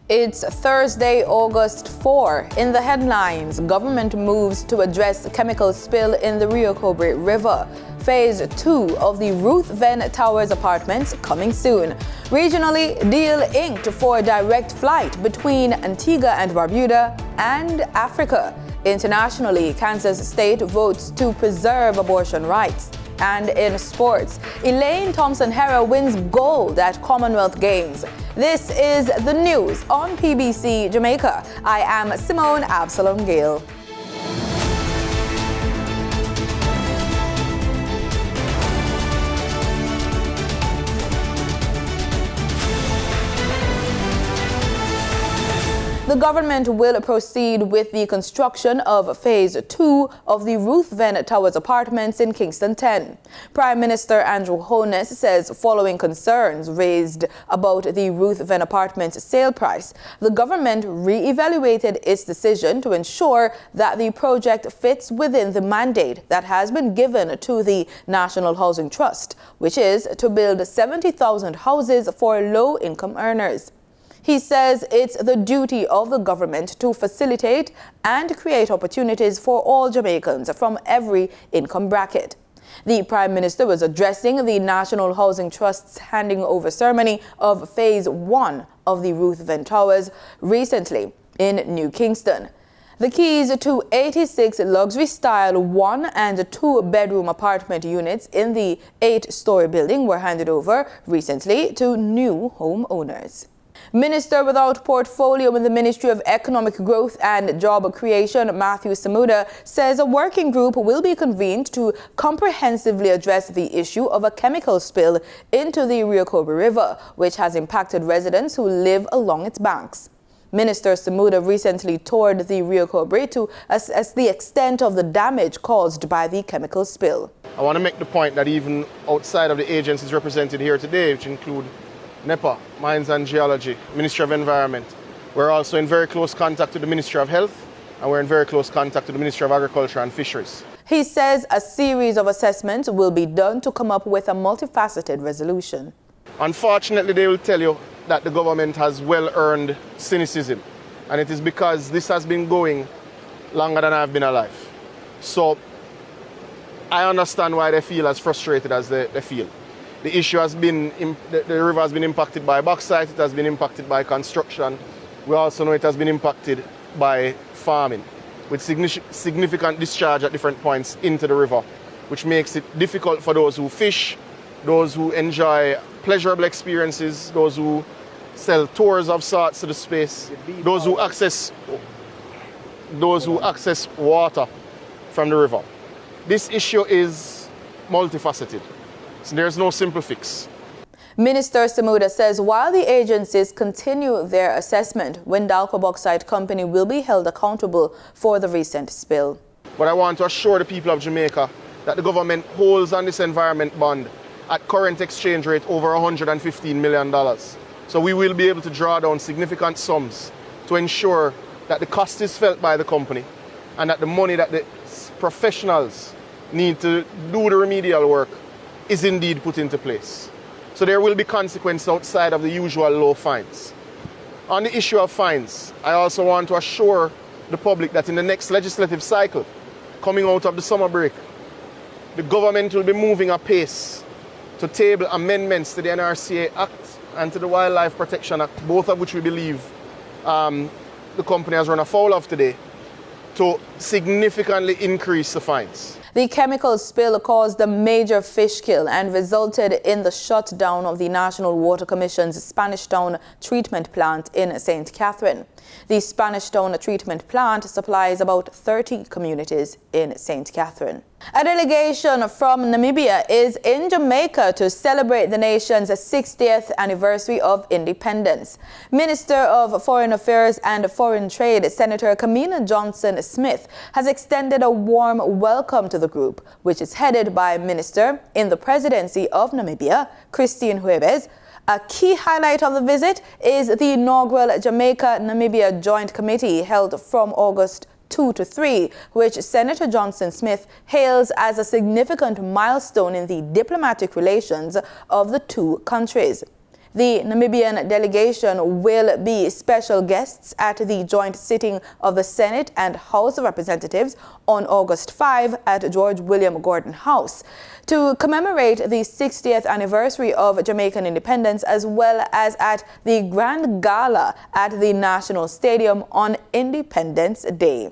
It's Thursday, August 4. In the headlines, government moves to address chemical spill in the Rio Cobre River. Phase 2 of the Ruth Venn Towers apartments coming soon. Regionally, deal inked for direct flight between Antigua and Barbuda and Africa. Internationally, Kansas State votes to preserve abortion rights. And in sports, Elaine Thompson-Herah wins gold at Commonwealth Games. This is the news on PBC Jamaica. I am Simone Absalom Gale. The government will proceed with the construction of Phase 2 of the Ruth Venn Towers apartments in Kingston 10. Prime Minister Andrew Holness says following concerns raised about the Ruth Venn apartments sale price, the government re-evaluated its decision to ensure that the project fits within the mandate that has been given to the National Housing Trust, which is to build 70,000 houses for low-income earners. He says it's the duty of the government to facilitate and create opportunities for all Jamaicans from every income bracket. The Prime Minister was addressing the National Housing Trust's handing over ceremony of Phase 1 of the Ruth Venn Towers recently in New Kingston. The keys to 86 luxury-style 1- and 2-bedroom apartment units in the 8-story building were handed over recently to new homeowners. Minister without portfolio in the Ministry of Economic Growth and Job Creation, Matthew Samuda, says a working group will be convened to comprehensively address the issue of a chemical spill into the Rio Cobre River, which has impacted residents who live along its banks. Minister Samuda recently toured the Rio Cobre to assess the extent of the damage caused by the chemical spill. I want to make the point that even outside of the agencies represented here today, which include NEPA, Mines and Geology, Ministry of Environment, we're also in very close contact with the Ministry of Health, and we're in very close contact with the Ministry of Agriculture and Fisheries. He says a series of assessments will be done to come up with a multifaceted resolution. Unfortunately, they will tell you that the government has well-earned cynicism, and it is because this has been going longer than I've been alive. So I understand why they feel as frustrated as they feel. The issue has been, the river has been impacted by bauxite, it has been impacted by construction. We also know it has been impacted by farming, with significant discharge at different points into the river, which makes it difficult for those who fish, those who enjoy pleasurable experiences, those who sell tours of sorts to the space, those who access water from the river. This issue is multifaceted. So there's no simple fix. Minister Samuda says while the agencies continue their assessment, Wendalco Bauxite Company will be held accountable for the recent spill. But I want to assure the people of Jamaica that the government holds on this environment bond at current exchange rate over $115 million. So we will be able to draw down significant sums to ensure that the cost is felt by the company and that the money that the professionals need to do the remedial work is indeed put into place. So there will be consequences outside of the usual low fines. On the issue of fines, I also want to assure the public that in the next legislative cycle, coming out of the summer break, the government will be moving apace to table amendments to the NRCA Act and to the Wildlife Protection Act, both of which we believe the company has run afoul of today, to significantly increase the fines. The chemical spill caused a major fish kill and resulted in the shutdown of the National Water Commission's Spanish Town treatment plant in St. Catherine. The Spanish Town treatment plant supplies about 30 communities in St. Catherine. A delegation from Namibia is in Jamaica to celebrate the nation's 60th anniversary of independence. Minister of Foreign Affairs and Foreign Trade, Senator Camilla Johnson-Smith, has extended a warm welcome to the group, which is headed by Minister in the Presidency of Namibia, Christine Huebes. A key highlight of the visit is the inaugural Jamaica-Namibia Joint Committee held from August 2 to 3, which Senator Johnson-Smith hails as a significant milestone in the diplomatic relations of the two countries. The Namibian delegation will be special guests at the joint sitting of the Senate and House of Representatives on August 5 at George William Gordon House to commemorate the 60th anniversary of Jamaican independence, as well as at the Grand Gala at the National Stadium on Independence Day.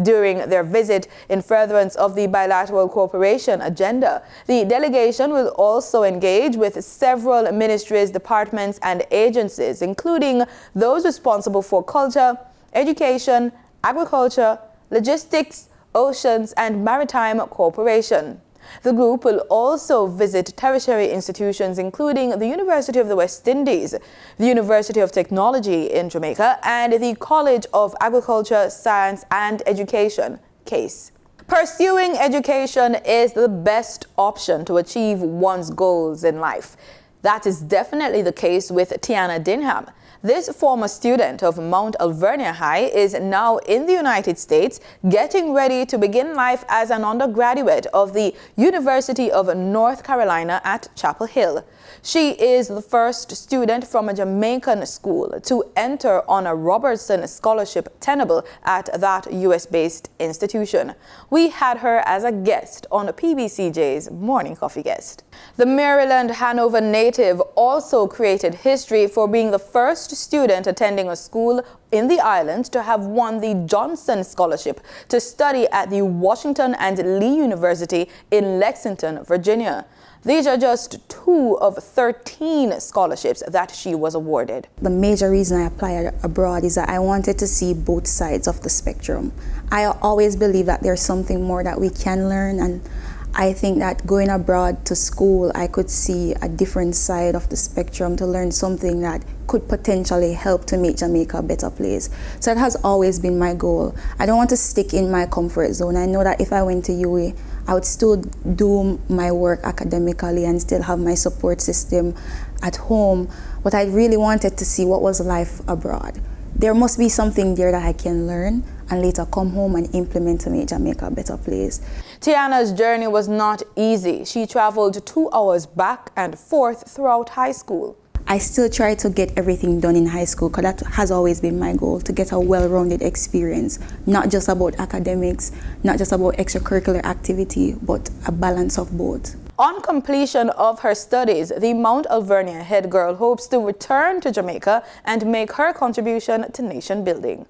During their visit, in furtherance of the bilateral cooperation agenda, the delegation will also engage with several ministries, departments, and agencies, including those responsible for culture, education, agriculture, logistics, oceans, and maritime cooperation. The group will also visit tertiary institutions including the University of the West Indies, the University of Technology in Jamaica, and the College of Agriculture, Science and Education, CASE. Pursuing education is the best option to achieve one's goals in life. That is definitely the case with Tiana Dinham. This former student of Mount Alvernia High is now in the United States, getting ready to begin life as an undergraduate of the University of North Carolina at Chapel Hill. She is the first student from a Jamaican school to enter on a Robertson Scholarship tenable at that U.S.-based institution. We had her as a guest on PBCJ's Morning Coffee Guest. The Maryland Hanover native also created history for being the first student attending a school in the island to have won the Johnson Scholarship to study at the Washington and Lee University in Lexington, Virginia. These are just 2 of 13 scholarships that she was awarded. The major reason I applied abroad is that I wanted to see both sides of the spectrum. I always believe that there's something more that we can learn, and I think that going abroad to school, I could see a different side of the spectrum to learn something that could potentially help to make Jamaica a better place. So that has always been my goal. I don't want to stick in my comfort zone. I know that if I went to UA, I would still do my work academically and still have my support system at home. But I really wanted to see what was life abroad. There must be something there that I can learn and later come home and implement to make Jamaica a better place. Tiana's journey was not easy. She traveled 2 hours back and forth throughout high school. I still try to get everything done in high school because that has always been my goal, to get a well-rounded experience, not just about academics, not just about extracurricular activity, but a balance of both. On completion of her studies, the Mount Alvernia head girl hopes to return to Jamaica and make her contribution to nation building.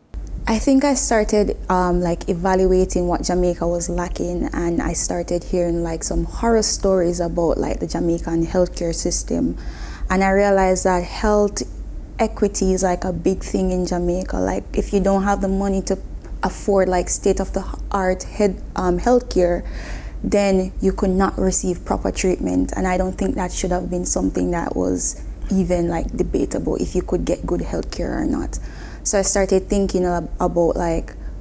I think I started evaluating what Jamaica was lacking, and I started hearing some horror stories about the Jamaican healthcare system. And I realized that health equity is a big thing in Jamaica. If you don't have the money to afford state-of-the-art healthcare, then you could not receive proper treatment. And I don't think that should have been something that was even debatable, if you could get good healthcare or not. So I started thinking about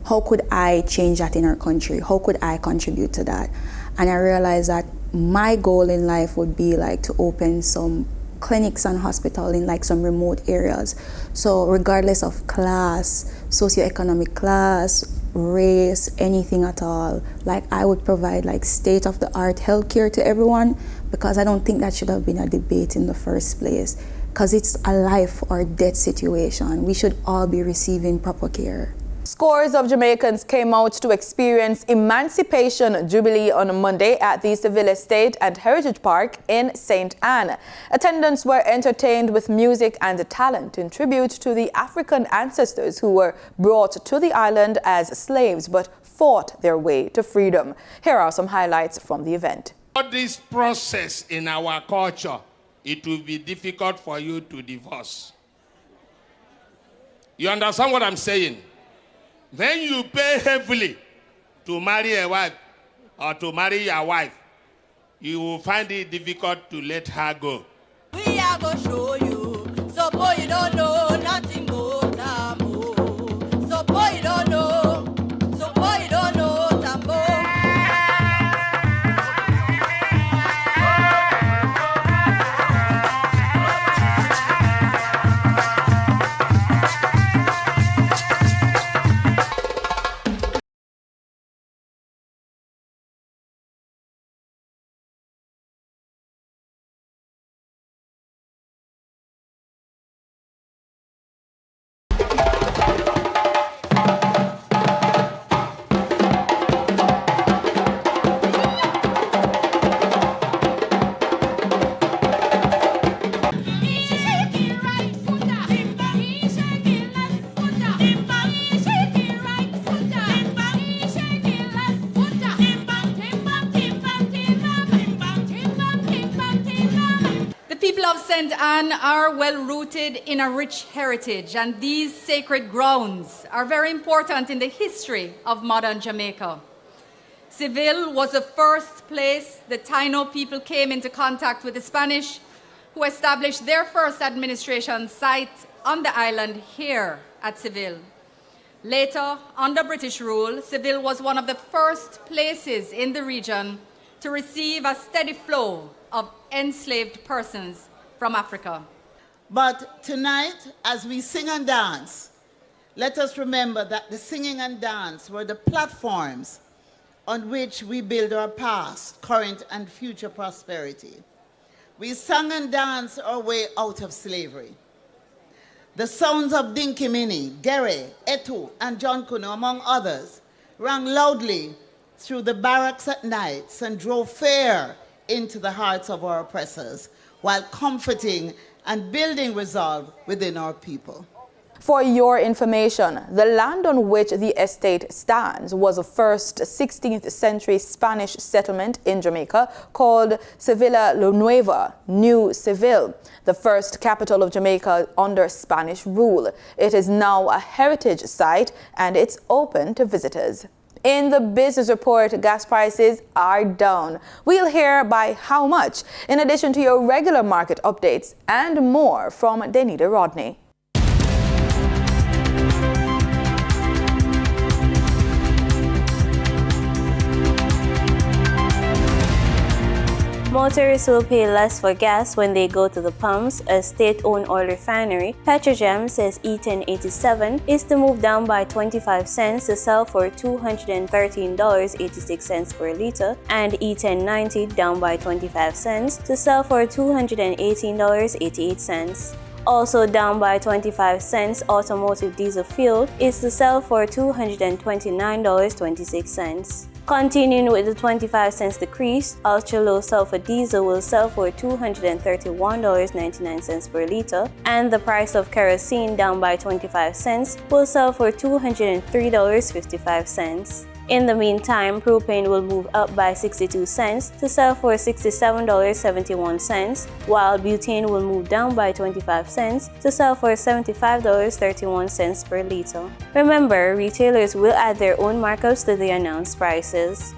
how could I change that in our country? How could I contribute to that? And I realized that my goal in life would be to open some clinics and hospitals in some remote areas. So regardless of class, socioeconomic class, race, anything at all, I would provide state-of-the-art healthcare to everyone, because I don't think that should have been a debate in the first place, because it's a life or death situation. We should all be receiving proper care. Scores of Jamaicans came out to experience Emancipation Jubilee on Monday at the Civil Estate and Heritage Park in St. Anne. Attendants were entertained with music and talent in tribute to the African ancestors who were brought to the island as slaves but fought their way to freedom. Here are some highlights from the event. For this process in our culture, it will be difficult for you to divorce. You understand what I'm saying? When you pay heavily to marry a wife or to marry your wife, you will find it difficult to let her go. We are going to show you, so boy you don't know nothing more. So boy you don't know. St. Anne are well rooted in a rich heritage, and these sacred grounds are very important in the history of modern Jamaica. Seville was the first place the Taino people came into contact with the Spanish, who established their first administration site on the island here at Seville. Later, under British rule, Seville was one of the first places in the region to receive a steady flow of enslaved persons from Africa. But tonight, as we sing and dance, let us remember that the singing and dance were the platforms on which we build our past, current, and future prosperity. We sang and danced our way out of slavery. The sounds of Dinky Mini, Gere, Etu, and John Kuno, among others, rang loudly through the barracks at nights and drove fear into the hearts of our oppressors, while comforting and building resolve within our people. For your information, the land on which the estate stands was a first 16th century Spanish settlement in Jamaica called Sevilla La Nueva, New Seville, the first capital of Jamaica under Spanish rule. It is now a heritage site and it's open to visitors. In the business report, gas prices are down. We'll hear by how much, in addition to your regular market updates and more from Denita Rodney. Motorists will pay less for gas when they go to the pumps. A state-owned oil refinery, Petrojam, says E1087 is to move down by 25 cents to sell for $213.86 per liter, and E1090 down by 25 cents to sell for $218.88. Also down by 25 cents, automotive diesel fuel is to sell for $229.26. Continuing with the 25 cents decrease, ultra-low sulfur diesel will sell for $231.99 per liter, and the price of kerosene, down by 25 cents, will sell for $203.55. In the meantime, propane will move up by 62 cents to sell for $67.71, while butane will move down by 25 cents to sell for $75.31 per liter. Remember, retailers will add their own markups to the announced prices.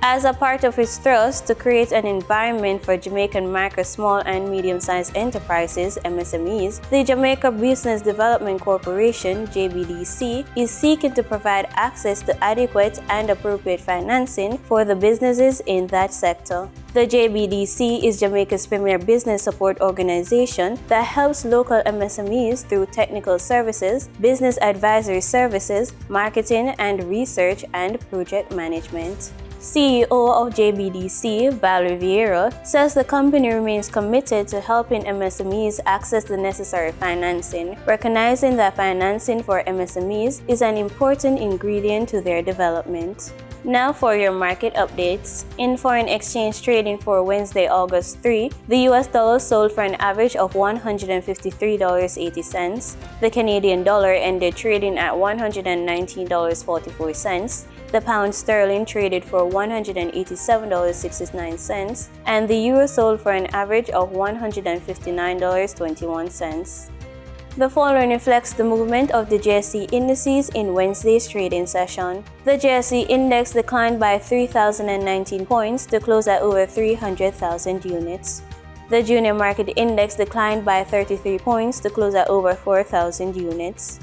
As a part of its thrust to create an environment for Jamaican micro, small, and medium-sized enterprises (MSMEs), the Jamaica Business Development Corporation (JBDC) is seeking to provide access to adequate and appropriate financing for the businesses in that sector. The JBDC is Jamaica's premier business support organization that helps local MSMEs through technical services, business advisory services, marketing and research, and project management. CEO of JBDC, Valerie Vieira, says the company remains committed to helping MSMEs access the necessary financing, recognizing that financing for MSMEs is an important ingredient to their development. Now for your market updates. In foreign exchange trading for Wednesday, August 3, the US dollar sold for an average of $153.80. The Canadian dollar ended trading at $119.44. The pound sterling traded for $187.69, and the euro sold for an average of $159.21. The following reflects the movement of the JSE indices in Wednesday's trading session. The JSE index declined by 3,019 points to close at over 300,000 units. The junior market index declined by 33 points to close at over 4,000 units.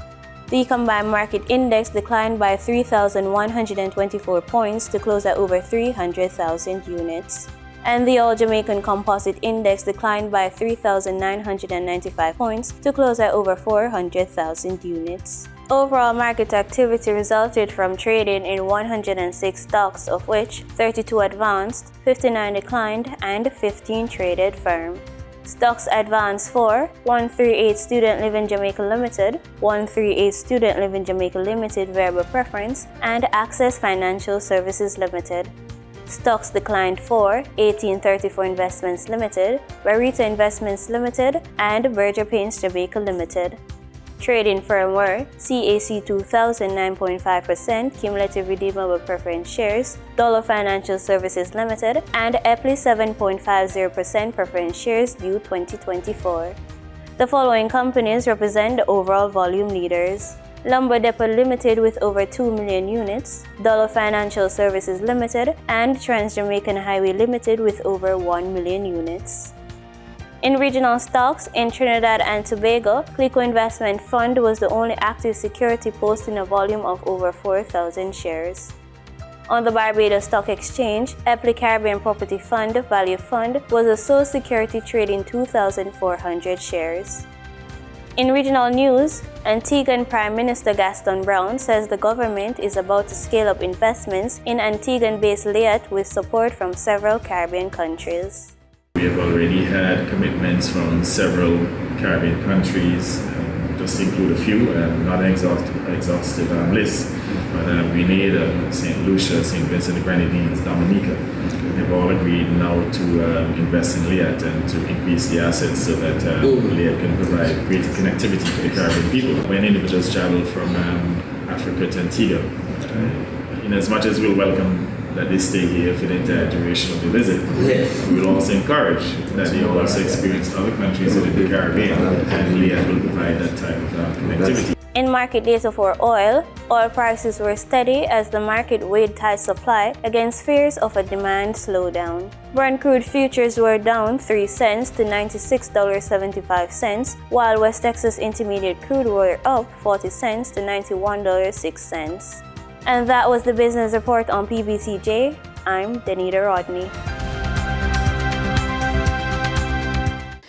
The combined market index declined by 3,124 points to close at over 300,000 units. And the All Jamaican Composite Index declined by 3,995 points to close at over 400,000 units. Overall market activity resulted from trading in 106 stocks, of which 32 advanced, 59 declined, and 15 traded firm. Stocks advanced for 138 Student Living Jamaica Limited, 138 Student Living Jamaica Limited Variable Preference, and Access Financial Services Limited. Stocks declined for 1834 Investments Limited, Barita Investments Limited, and Berger Paints Jamaica Limited. Trading firmware, CAC 2000 9.5% cumulative redeemable preference shares, Dollar Financial Services Limited, and EPLI 7.50% preference shares due 2024. The following companies represent the overall volume leaders: Lumber Depot Limited with over 2 million units, Dollar Financial Services Limited, and Trans-Jamaican Highway Limited with over 1 million units. In regional stocks, in Trinidad and Tobago, Clico Investment Fund was the only active security posting a volume of over 4,000 shares. On the Barbados Stock Exchange, EPLI Caribbean Property Fund Value Fund was the sole security trading 2,400 shares. In regional news, Antiguan Prime Minister Gaston Brown says the government is about to scale up investments in Antiguan-based Liat with support from several Caribbean countries. We have already had commitments from several Caribbean countries, just to include a few, not an exhaustive list, but Grenada, St. Lucia, St. Vincent and Grenadines, Dominica. They've all agreed now to invest in Liat and to increase the assets so that Liat can provide greater connectivity for the Caribbean people. When individuals travel from Africa to Antigua, in as much as we'll welcome that they stay here for the entire duration of the visit, we will also encourage that they also experience other countries within the Caribbean, and Liat will provide that type of connectivity. In market data for oil prices were steady as the market weighed tight supply against fears of a demand slowdown. Brent crude futures were down 3 cents to $96.75, while West Texas Intermediate crude were up 40 cents to $91.06. And that was the business report on PBCJ. I'm Danita Rodney.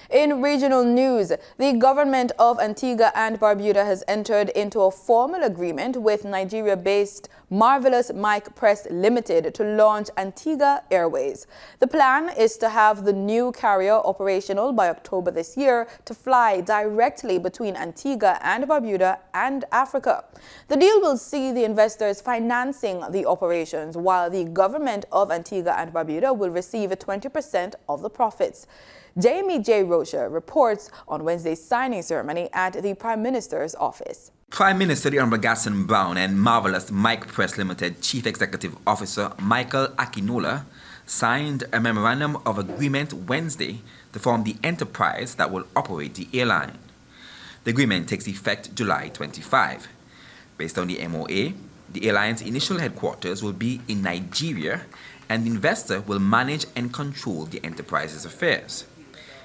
In regional news, the government of Antigua and Barbuda has entered into a formal agreement with Nigeria-based Marvelous Mike Press Limited to launch Antigua Airways. The plan is to have the new carrier operational by October this year to fly directly between Antigua and Barbuda and Africa. The deal will see the investors financing the operations, while the government of Antigua and Barbuda will receive 20% of the profits. Jamie J. Rocha reports on Wednesday's signing ceremony at the Prime Minister's office. Prime Minister the Honorable Gaston Brown and Marvelous Mike Press Limited Chief Executive Officer Michael Akinola signed a memorandum of agreement Wednesday to form the enterprise that will operate the airline. The agreement takes effect July 25. Based on the MOA, the airline's initial headquarters will be in Nigeria, and the investor will manage and control the enterprise's affairs.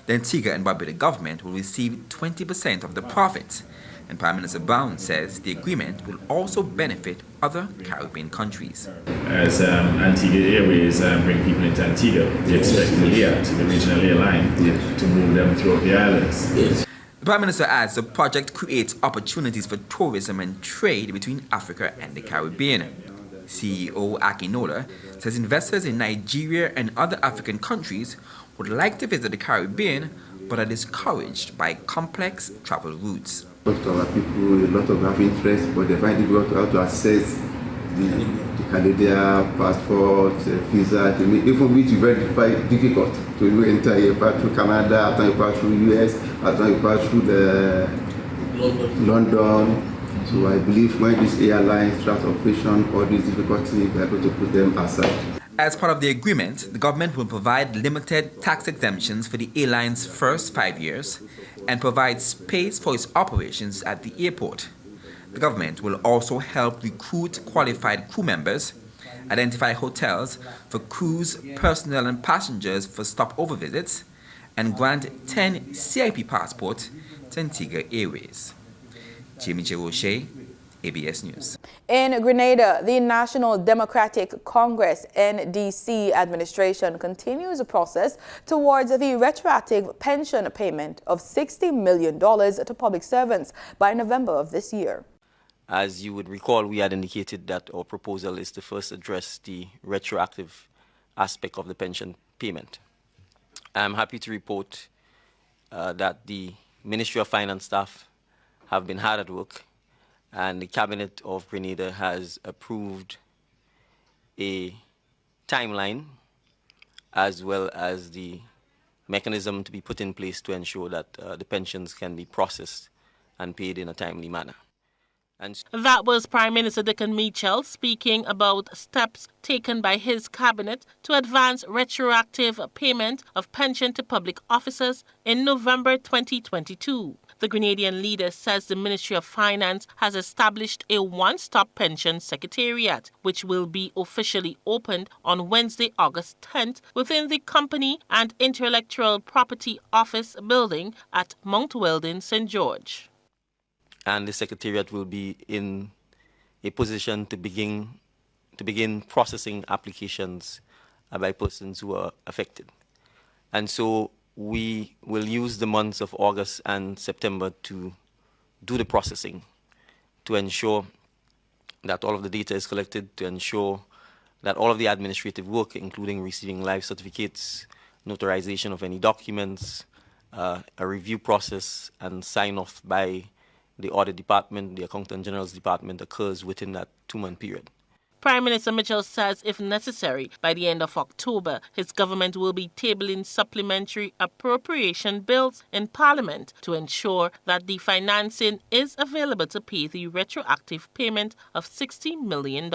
The Antigua and Barbuda government will receive 20% of the profits, and Prime Minister Brown says the agreement will also benefit other Caribbean countries. As Antigua Airways bring people into Antigua, we expect Liat, the regional airline, to move them throughout the islands. The Prime Minister adds the project creates opportunities for tourism and trade between Africa and the Caribbean. CEO Akinola says investors in Nigeria and other African countries would like to visit the Caribbean but are discouraged by complex travel routes. Most of our people, a lot of have interest, but they find it difficult how to access the Canadian passport, visa, even which is very difficult to enter. You pass through Canada, after you pass through US, after you pass through London. So I believe when this airline starts operation, all these difficulties, we are going to put them aside. As part of the agreement, the government will provide limited tax exemptions for the airline's first 5 years and provide space for its operations at the airport. The government will also help recruit qualified crew members, identify hotels for crews, personnel and passengers for stopover visits, and grant 10 CIP passports to Antigua Airways. Jamie J. Roche, ABS News. In Grenada, the National Democratic Congress NDC administration continues a process towards the retroactive pension payment of $60 million to public servants by November of this year. As you would recall, we had indicated that our proposal is to first address the retroactive aspect of the pension payment. I'm happy to report that the Ministry of Finance staff have been hard at work, and the Cabinet of Grenada has approved a timeline as well as the mechanism to be put in place to ensure that the pensions can be processed and paid in a timely manner. That was Prime Minister Dickon Mitchell speaking about steps taken by his cabinet to advance retroactive payment of pension to public officers in November 2022. The Grenadian leader says the Ministry of Finance has established a one-stop pension secretariat, which will be officially opened on Wednesday, August 10th, within the Company and Intellectual Property Office building at Mount Weldon, St. George. And the Secretariat will be in a position to begin processing applications by persons who are affected. And so we will use the months of August and September to do the processing, to ensure that all of the data is collected, to ensure that all of the administrative work, including receiving life certificates, notarization of any documents, a review process, and sign-off by the Audit Department, the Accountant General's Department, occurs within that 2-month period. Prime Minister Mitchell says if necessary, by the end of October, his government will be tabling supplementary appropriation bills in Parliament to ensure that the financing is available to pay the retroactive payment of $60 million.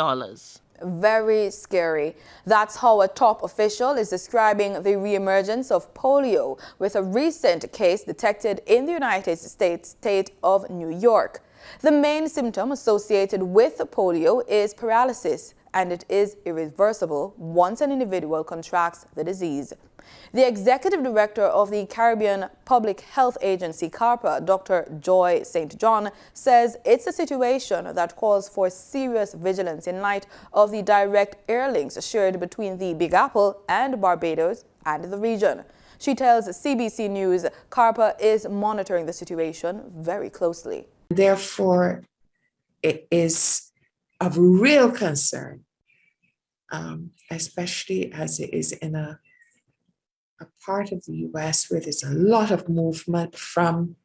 Very scary. That's how a top official is describing the reemergence of polio with a recent case detected in the United States state of New York. The main symptom associated with polio is paralysis, and it is irreversible once an individual contracts the disease. The executive director of the Caribbean Public Health Agency, CARPA, Dr. Joy St. John, says it's a situation that calls for serious vigilance in light of the direct air links shared between the Big Apple and Barbados and the region. She tells CBC News CARPA is monitoring the situation very closely. Therefore, it is of real concern, especially as it is in a part of the U.S. where there's a lot of movement from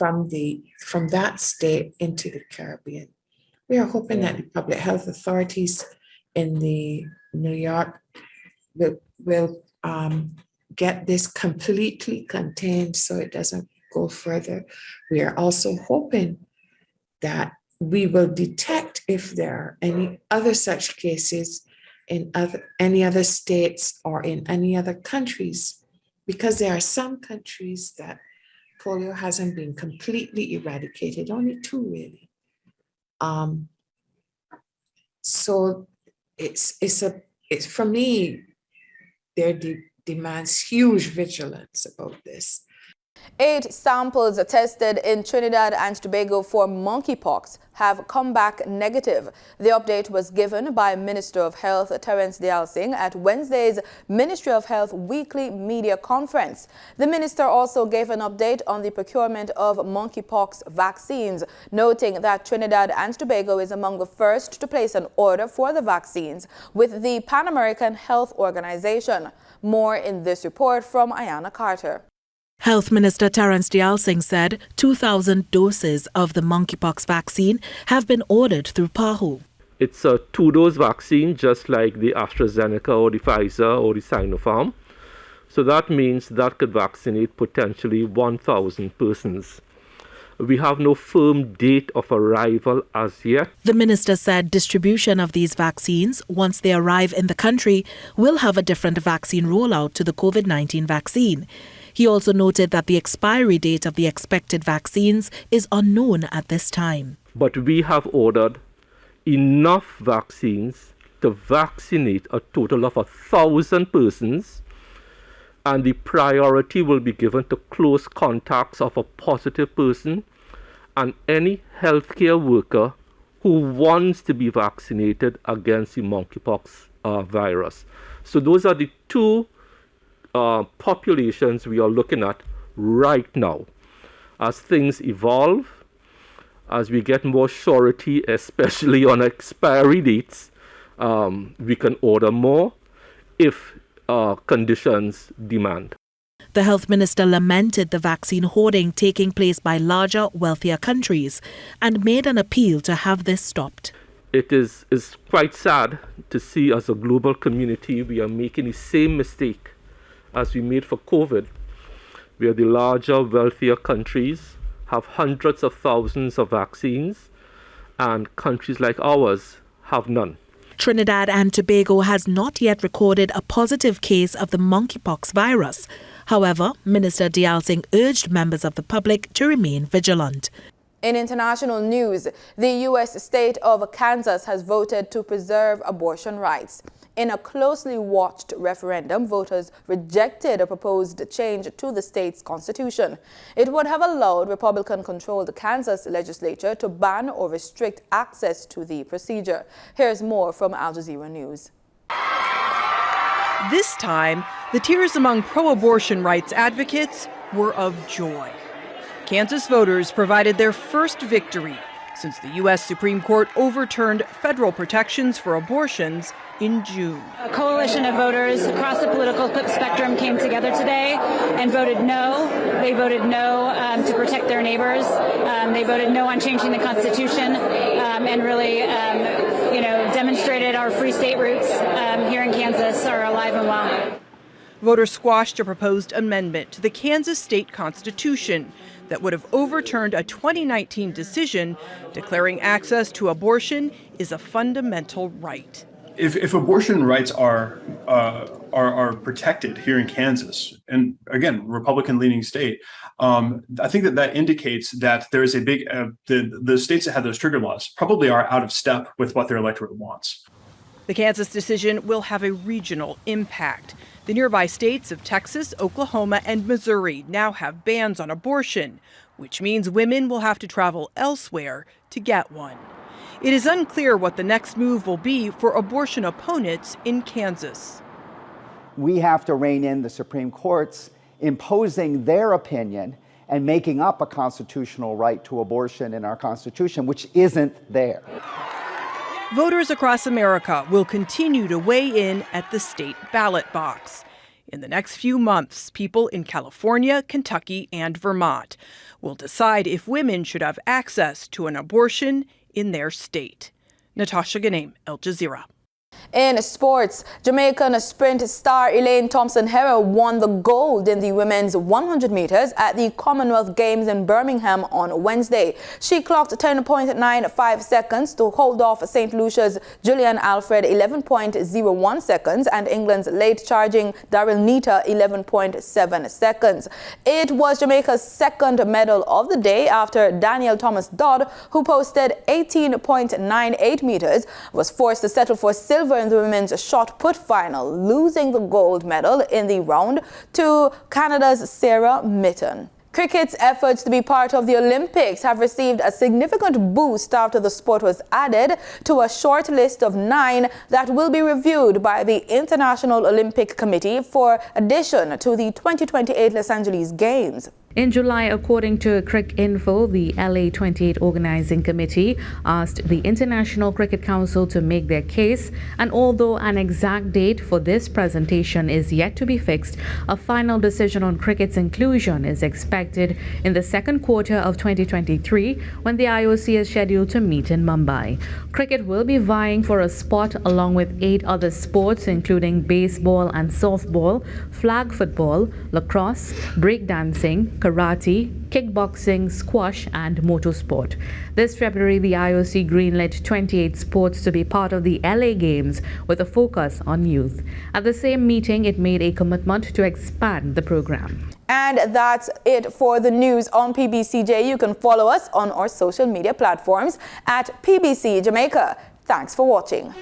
that state into the Caribbean. We are hoping that the public health authorities in the New York will get this completely contained so it doesn't go further. We are also hoping that we will detect if there are any other such cases in any other states or in any other countries, because there are some countries that polio hasn't been completely eradicated, only 2 really. So it's for me, there demands huge vigilance about this. 8 samples tested in Trinidad and Tobago for monkeypox have come back negative. The update was given by Minister of Health Terence Dialsing at Wednesday's Ministry of Health weekly media conference. The minister also gave an update on the procurement of monkeypox vaccines, noting that Trinidad and Tobago is among the first to place an order for the vaccines with the Pan American Health Organization. More in this report from Ayana Carter. Health Minister Terence Dialsing said 2,000 doses of the monkeypox vaccine have been ordered through PAHO. It's a 2-dose vaccine, just like the AstraZeneca or the Pfizer or the Sinopharm. So that means that could vaccinate potentially 1,000 persons. We have no firm date of arrival as yet. The minister said distribution of these vaccines, once they arrive in the country, will have a different vaccine rollout to the COVID-19 vaccine. He also noted that the expiry date of the expected vaccines is unknown at this time. But we have ordered enough vaccines to vaccinate a total of 1,000 persons, and the priority will be given to close contacts of a positive person and any healthcare worker who wants to be vaccinated against the monkeypox virus. So those are the 2 populations we are looking at right now. As things evolve, as we get more surety, especially on expiry dates, we can order more if conditions demand. The health minister lamented the vaccine hoarding taking place by larger, wealthier countries and made an appeal to have this stopped. It is quite sad to see as a global community we are making the same mistake as we made for COVID, where the larger, wealthier countries have hundreds of thousands of vaccines, and countries like ours have none. Trinidad and Tobago has not yet recorded a positive case of the monkeypox virus. However, Minister Dial Singh urged members of the public to remain vigilant. In international news, the U.S. state of Kansas has voted to preserve abortion rights. In a closely watched referendum, voters rejected a proposed change to the state's constitution. It would have allowed Republican-controlled Kansas legislature to ban or restrict access to the procedure. Here's more from Al Jazeera News. This time, the tears among pro-abortion rights advocates were of joy. Kansas voters provided their first victory since the U.S. Supreme Court overturned federal protections for abortions in June. A coalition of voters across the political spectrum came together today and voted no. They voted no to protect their neighbors. They voted no on changing the Constitution and really, demonstrated our free state roots here in Kansas are alive and well. Voters squashed a proposed amendment to the Kansas state constitution that would have overturned a 2019 decision declaring access to abortion is a fundamental right. If abortion rights are protected here in Kansas, and again, Republican-leaning state, I think that indicates that there is a big the states that have those trigger laws probably are out of step with what their electorate wants. The Kansas decision will have a regional impact. The nearby states of Texas, Oklahoma, and Missouri now have bans on abortion, which means women will have to travel elsewhere to get one. It is unclear what the next move will be for abortion opponents in Kansas. We have to rein in the Supreme Court's imposing their opinion and making up a constitutional right to abortion in our Constitution, which isn't there. Voters across America will continue to weigh in at the state ballot box. In the next few months, people in California, Kentucky, and Vermont will decide if women should have access to an abortion in their state. Natasha Ganem, Al Jazeera. In sports, Jamaican sprint star Elaine Thompson-Herah won the gold in the women's 100 meters at the Commonwealth Games in Birmingham on Wednesday. She clocked 10.95 seconds to hold off St. Lucia's Julian Alfred 11.01 seconds and England's late-charging Daryl Nita 11.7 seconds. It was Jamaica's second medal of the day after Danielle Thomas-Dodd, who posted 18.98 meters, was forced to settle for silver in the women's shot put final, losing the gold medal in the round to Canada's Sarah Mitten. Cricket's efforts to be part of the Olympics have received a significant boost after the sport was added to a short list of 9 that will be reviewed by the International Olympic Committee for addition to the 2028 Los Angeles Games. In July, according to Cricinfo, the LA 28 Organizing Committee asked the International Cricket Council to make their case, and although an exact date for this presentation is yet to be fixed, a final decision on cricket's inclusion is expected in the second quarter of 2023 when the IOC is scheduled to meet in Mumbai. Cricket will be vying for a spot along with 8 other sports including baseball and softball, flag football, lacrosse, breakdancing, karate, kickboxing, squash, and motorsport. This February, the IOC greenlit 28 sports to be part of the LA Games with a focus on youth. At the same meeting, it made a commitment to expand the program. And that's it for the news on PBCJ. You can follow us on our social media platforms at PBCJamaica. Thanks for watching.